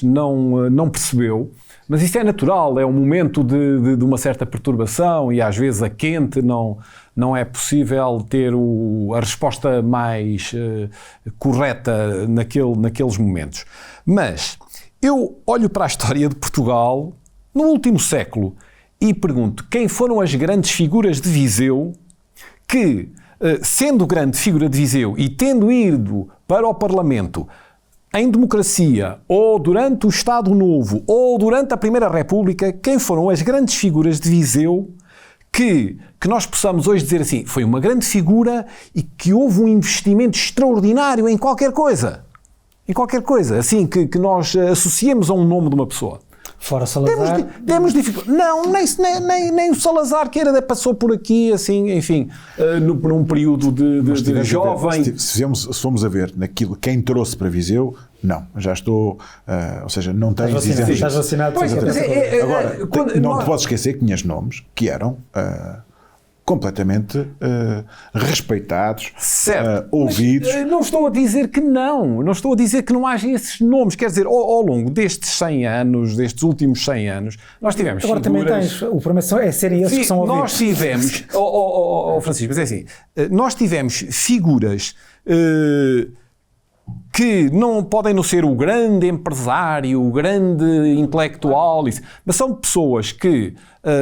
não percebeu. Mas isso é natural, é um momento de uma certa perturbação e às vezes a quente não é possível ter a resposta mais correta naqueles momentos. Mas eu olho para a história de Portugal no último século e pergunto quem foram as grandes figuras de Viseu que, sendo grande figura de Viseu e tendo ido para o Parlamento em democracia, ou durante o Estado Novo, ou durante a Primeira República, quem foram as grandes figuras de Viseu que nós possamos hoje dizer assim, foi uma grande figura e que houve um investimento extraordinário em qualquer coisa, assim, que nós associemos a um nome de uma pessoa. Fora Salazar. Temos dificuldade. Não, nem o Salazar que passou por aqui, assim, enfim, num período de jovem. Se formos a ver naquilo, quem trouxe para Viseu, não, já estou, ou seja, não tens exemplos. Estás vacinado. Agora, não te podes esquecer que tinhas nomes que eram completamente respeitados, ouvidos. Mas, não estou a dizer que não estou a dizer que não haja esses nomes, quer dizer, ao longo destes 100 anos, destes últimos 100 anos, nós tivemos agora figuras... também tens, o problema é serem esses que são ouvidos. Nós tivemos, Francisco, mas é assim, nós tivemos figuras que não podem não ser o grande empresário, o grande intelectual, mas são pessoas que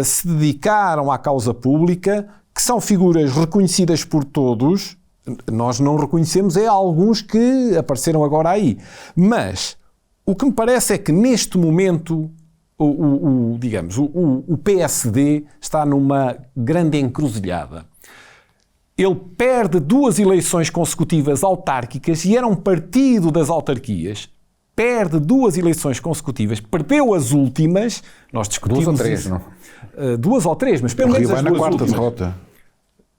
se dedicaram à causa pública, que são figuras reconhecidas por todos. Nós não reconhecemos alguns que apareceram agora aí. Mas o que me parece é que neste momento o PSD está numa grande encruzilhada. Ele perde 2 eleições consecutivas autárquicas e era um partido das autarquias. Perde 2 eleições consecutivas, perdeu as últimas. Nós discutimos 2 ou 3, isso. não? 2 ou 3, mas pelo menos as 2 vai na quarta últimas. derrota.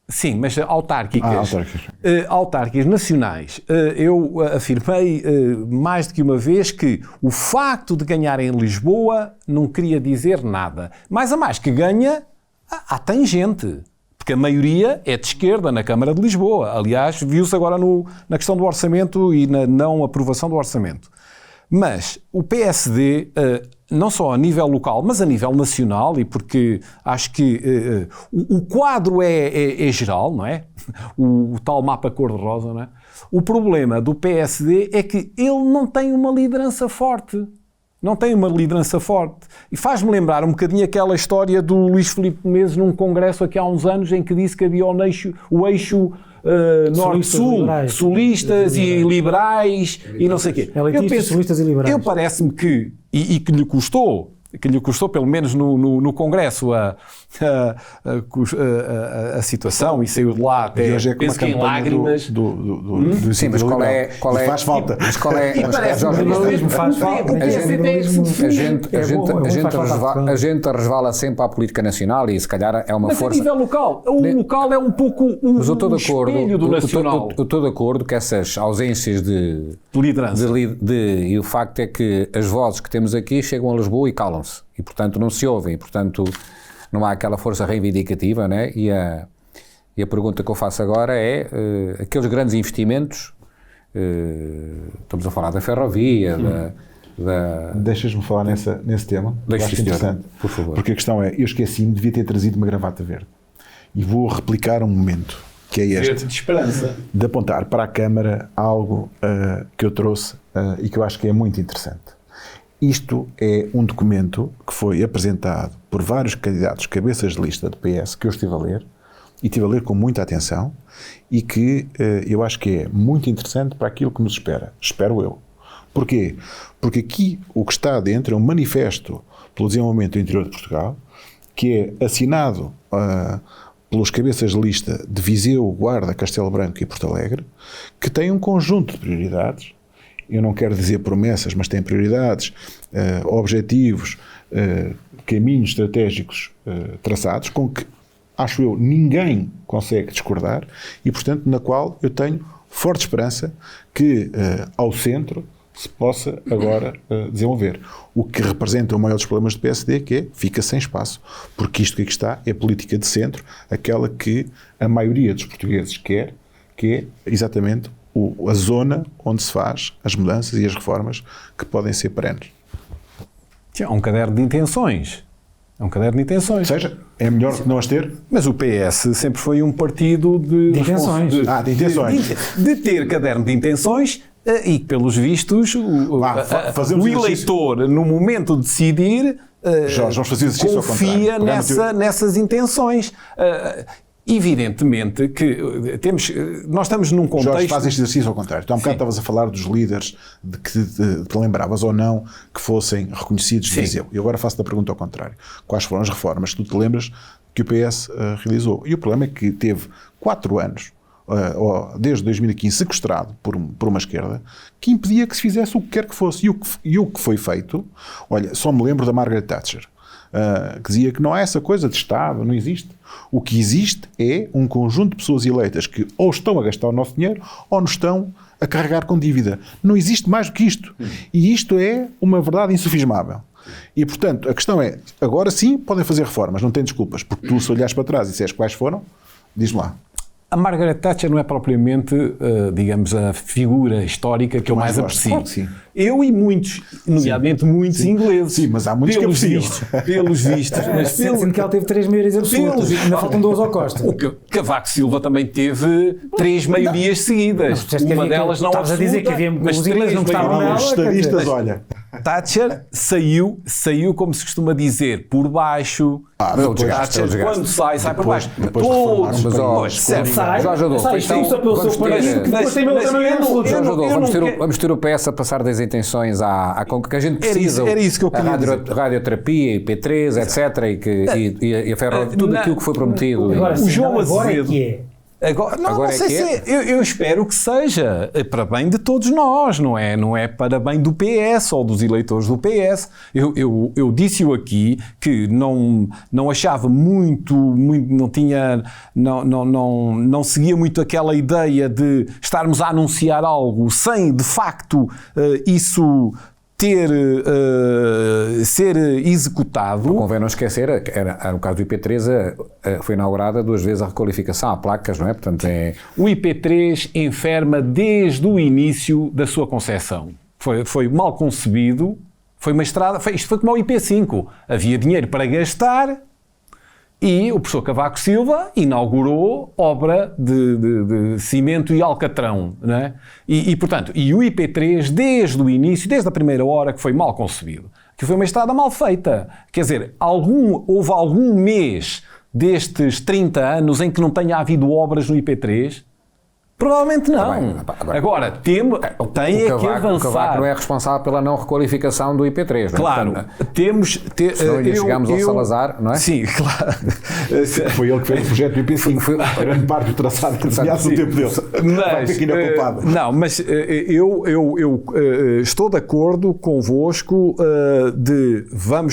Sim, mas autárquicas. Autárquicas. Autárquicas nacionais. Eu afirmei mais do que uma vez que o facto de ganhar em Lisboa não queria dizer nada. Mais a mais que ganha, há tangente. Porque a maioria é de esquerda na Câmara de Lisboa. Aliás, viu-se agora na questão do orçamento e na não aprovação do orçamento. Mas o PSD, não só a nível local, mas a nível nacional, e porque acho que o quadro é geral, não é? O tal mapa cor-de-rosa, não é? O problema do PSD é que ele não tem uma liderança forte. Não tem uma liderança forte. E faz-me lembrar um bocadinho aquela história do Luís Filipe Menezes num congresso aqui há uns anos em que disse que havia o eixo norte-sul, solistas e liberais e não sei o quê. Elitistas, solistas e liberais. Eu parece-me que lhe custou, pelo menos no Congresso, a situação e saiu de lá até, hoje é penso que em lágrimas. Sim, mas qual é... Faz falta. Mas qual é... A gente resvala sempre à política nacional e se calhar é uma mas força... Mas a nível local. O local é um pouco espelho do nacional. Eu estou de acordo que essas ausências de liderança e o facto é que as vozes que temos aqui chegam a Lisboa e calam-se. E, portanto, não se ouvem. E, portanto, não há aquela força reivindicativa, né? E a pergunta que eu faço agora é aqueles grandes investimentos, estamos a falar da ferrovia, Deixas-me falar nesse tema. Deixa-me, interessante. Por favor. Porque a questão é, eu esqueci-me, devia ter trazido uma gravata verde. E vou replicar um momento, que é este. Verde de esperança. De apontar para a Câmara algo que eu trouxe e que eu acho que é muito interessante. Isto é um documento que foi apresentado por vários candidatos cabeças de lista do PS que eu estive a ler, e estive a ler com muita atenção, e que eu acho que é muito interessante para aquilo que nos espera. Espero eu. Porquê? Porque aqui o que está dentro é um manifesto pelo desenvolvimento do interior de Portugal, que é assinado pelos cabeças de lista de Viseu, Guarda, Castelo Branco e Porto Alegre, que tem um conjunto de prioridades. Eu não quero dizer promessas, mas tem prioridades, objetivos, caminhos estratégicos traçados, com que, acho eu, ninguém consegue discordar e, portanto, na qual eu tenho forte esperança que ao centro se possa agora desenvolver. O que representa o maior dos problemas do PSD, que é, fica sem espaço, porque isto que aqui está é política de centro, aquela que a maioria dos portugueses quer, que é exatamente a zona onde se faz as mudanças e as reformas que podem ser perenes. É um caderno de intenções. Ou seja, é melhor que não as ter? Mas o PS sempre foi um partido de intenções. De intenções. De ter caderno de intenções e, pelos vistos, o eleitor, no momento de decidir, Jorge, vamos fazer exercício confia nessas intenções. Evidentemente que nós estamos num contexto... Jorge, faz este exercício ao contrário. Tu há um bocado estavas a falar dos líderes de que te lembravas ou não que fossem reconhecidos de Viseu. E agora faço-te a pergunta ao contrário. Quais foram as reformas que tu te lembras que o PS realizou? E o problema é que teve 4 anos, desde 2015, sequestrado por uma esquerda, que impedia que se fizesse o que quer que fosse. E o que foi feito... Olha, só me lembro da Margaret Thatcher, que dizia que não há essa coisa de Estado, não existe. O que existe é um conjunto de pessoas eleitas que ou estão a gastar o nosso dinheiro ou nos estão a carregar com dívida. Não existe mais do que isto. E isto é uma verdade insufismável. E, portanto, a questão é, agora sim podem fazer reformas, não têm desculpas, porque tu, se olhares para trás e disseres quais foram, diz-me lá. A Margaret Thatcher não é propriamente, digamos, a figura histórica que eu mais aprecio. Claro que sim. Eu e muitos, nomeadamente muitos ingleses. Sim, mas há muitos que apreciam. Pelos vistos. Mas Sendo que ela teve 3 maiorias absolutas e ainda faltam 2 ao Costa. O Cavaco Silva também teve 3 maiorias seguidas. Uma delas não estavas a dizer que havia mas os ingleses não gostavam dela. Os estadistas, olha. Thatcher saiu, como se costuma dizer, por baixo. Thatcher, quando sai por baixo. Todos. Jorge Adolfo, vamos ter o PS a passar das intenções que a gente precisa. Era isso que eu queria dizer. Radioterapia, IP3, etc. E a ferro, tudo aquilo que foi prometido. O João Azevedo. Agora não sei se eu espero que seja para bem de todos nós, não é para bem do PS ou dos eleitores do PS. Eu disse-o aqui que não achava muito não seguia muito aquela ideia de estarmos a anunciar algo sem de facto isso ser executado. Convém não esquecer, no caso do IP3, foi inaugurada 2 vezes a requalificação a placas, não é? Portanto, O IP3 enferma desde o início da sua concepção. Foi mal concebido, foi uma estrada, isto foi como o IP5. Havia dinheiro para gastar e o professor Cavaco Silva inaugurou obra de cimento e alcatrão, não é? Portanto, o IP3 desde o início, desde a primeira hora, que foi mal concebido, que foi uma estrada mal feita. Quer dizer, houve algum mês destes 30 anos em que não tenha havido obras no IP3? Provavelmente não. Agora, tem que avançar. O Cavaco não é responsável pela não requalificação do IP3, não é? Claro. Portanto, senão chegamos ao Salazar, não é? Sim, claro. Foi ele que fez o projeto do IP5. Grande parte do traçado que desenhasse o tempo dele. Vai ter que ir na culpada. Não, mas eu estou de acordo convosco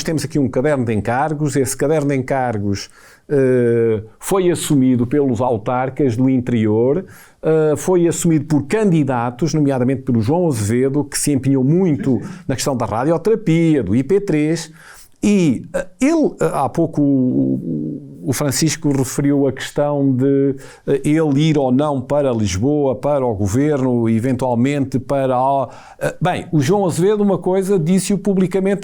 temos aqui um caderno de encargos, esse caderno de encargos foi assumido pelos autarcas do interior, foi assumido por candidatos, nomeadamente pelo João Azevedo, que se empenhou muito na questão da radioterapia, do IP3, e ele, há pouco o Francisco referiu a questão de ele ir ou não para Lisboa, para o governo, eventualmente para... Bem, o João Azevedo uma coisa disse-o publicamente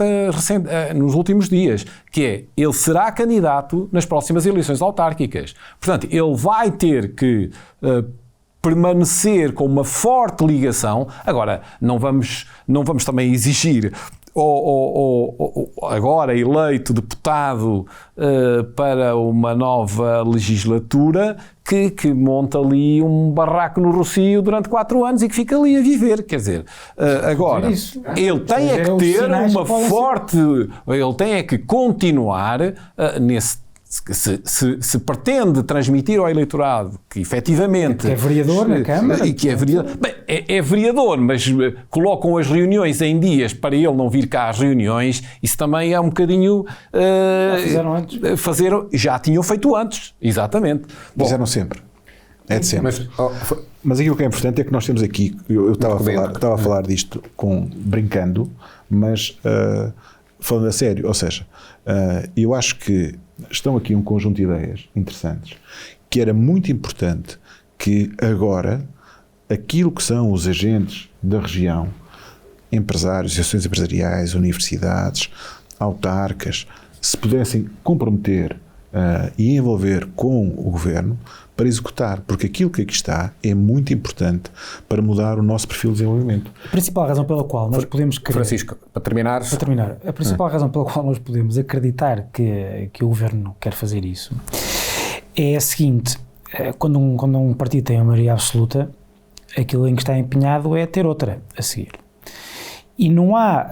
nos últimos dias, que é, ele será candidato nas próximas eleições autárquicas. Portanto, ele vai ter que permanecer com uma forte ligação. Agora, não vamos também exigir agora eleito deputado para uma nova legislatura que monta ali um barraco no Rocio durante 4 anos e que fica ali a viver, quer dizer, agora ele tem que ter uma forte, ele tem que continuar nesse. Se pretende transmitir ao eleitorado que efetivamente... Que é vereador na Câmara. E que é vereador. Bem, é vereador, mas colocam as reuniões em dias para ele não vir cá às reuniões, isso também é um bocadinho... Já fizeram antes. Já tinham feito antes, exatamente. Fizeram sempre. É de sempre. Mas aquilo que é importante é que nós temos aqui, eu estava a falar disto brincando, mas falando a sério, ou seja, eu acho que estão aqui um conjunto de ideias interessantes, que era muito importante que agora aquilo que são os agentes da região, empresários, associações empresariais, universidades, autarcas, se pudessem comprometer e envolver com o governo para executar, porque aquilo que aqui está é muito importante para mudar o nosso perfil de desenvolvimento. A principal razão pela qual nós podemos querer... Francisco, para terminar, a principal razão pela qual nós podemos acreditar que o governo quer fazer isso é a seguinte: quando um partido tem uma maioria absoluta, aquilo em que está empenhado é ter outra a seguir. E não há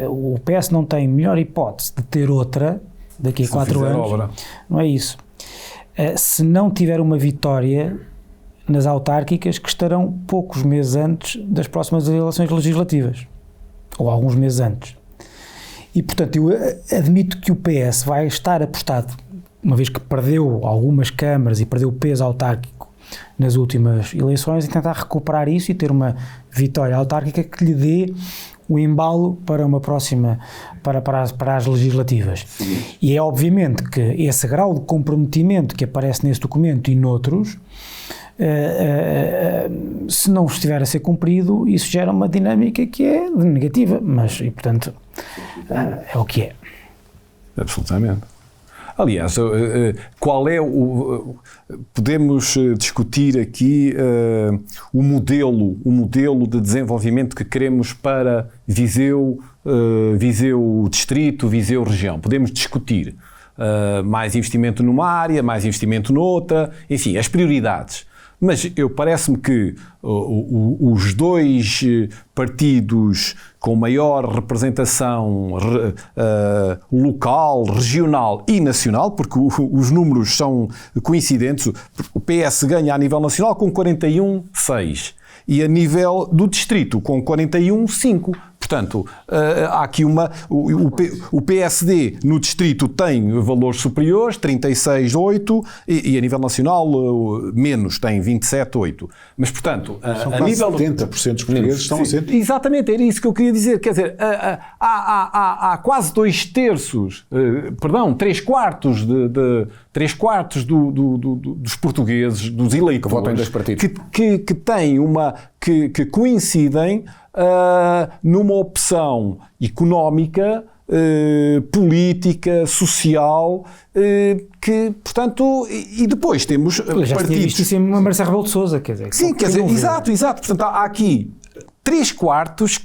o PS não tem melhor hipótese de ter outra daqui a 4 anos. Obra. Não é isso. Se não tiver uma vitória nas autárquicas que estarão poucos meses antes das próximas eleições legislativas, ou alguns meses antes. E, portanto, eu admito que o PS vai estar apostado, uma vez que perdeu algumas câmaras e perdeu o peso autárquico nas últimas eleições, em tentar recuperar isso e ter uma vitória autárquica que lhe dê o embalo para uma próxima, para as legislativas. E é obviamente que esse grau de comprometimento que aparece nesse documento e noutros, se não estiver a ser cumprido, isso gera uma dinâmica que é negativa, mas, e portanto, é o que é. Absolutamente. Aliás, qual é o... Podemos discutir aqui o modelo de desenvolvimento que queremos para Viseu, Viseu Distrito, Viseu Região. Podemos discutir mais investimento numa área, mais investimento noutra, enfim, as prioridades. Mas parece-me que os dois partidos com maior representação local, regional e nacional, porque os números são coincidentes, o PS ganha a nível nacional com 41,6 e a nível do distrito com 41,5. Portanto, há aqui o PSD no distrito tem valores superiores, 36,8, e a nível nacional menos, tem 27,8. Mas, portanto, a nível... 70% dos portugueses estão a ser... Exatamente, era isso que eu queria dizer. Quer dizer, há quase 2/3, perdão, 3/4 dos portugueses, dos eleitores, que votam em dois partidos, que têm que coincidem numa opção económica, política, social, que, portanto, e depois temos partidos... Já isso em Marcelo Rebelo de Sousa, quer dizer... Sim, quer dizer, exato. Portanto, há aqui 3/4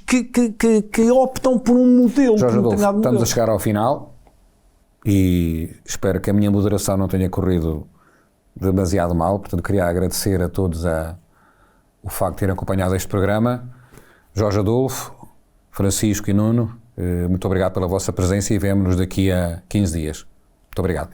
que optam por um modelo. Jorge por um Adolfo, estamos modelo. a chegar ao final e espero que a minha moderação não tenha corrido demasiado mal, portanto queria agradecer a todos o facto de terem acompanhado este programa. Jorge Adolfo, Francisco e Nuno, muito obrigado pela vossa presença e vemo-nos daqui a 15 dias. Muito obrigado.